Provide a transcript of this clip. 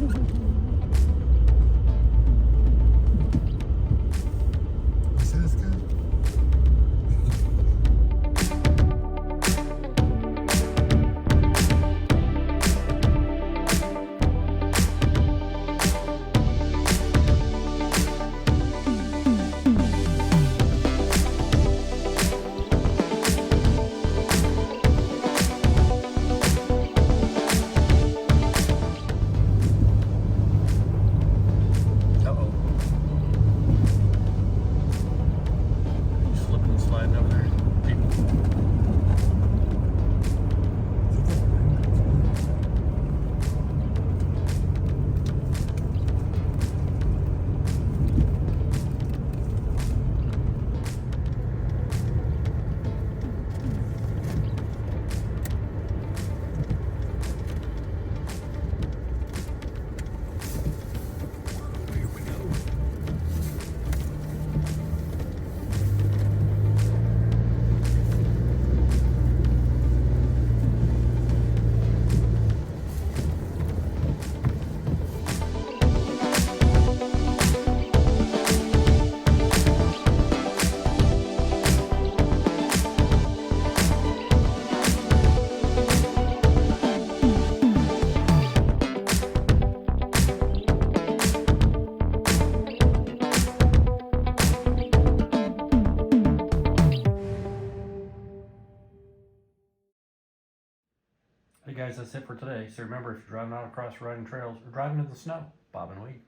Say that's good. Slipping and sliding over there. People. Here we go. Hey guys, that's it for today. So remember, if you're driving out across riding trails or driving in the snow, bob and weave.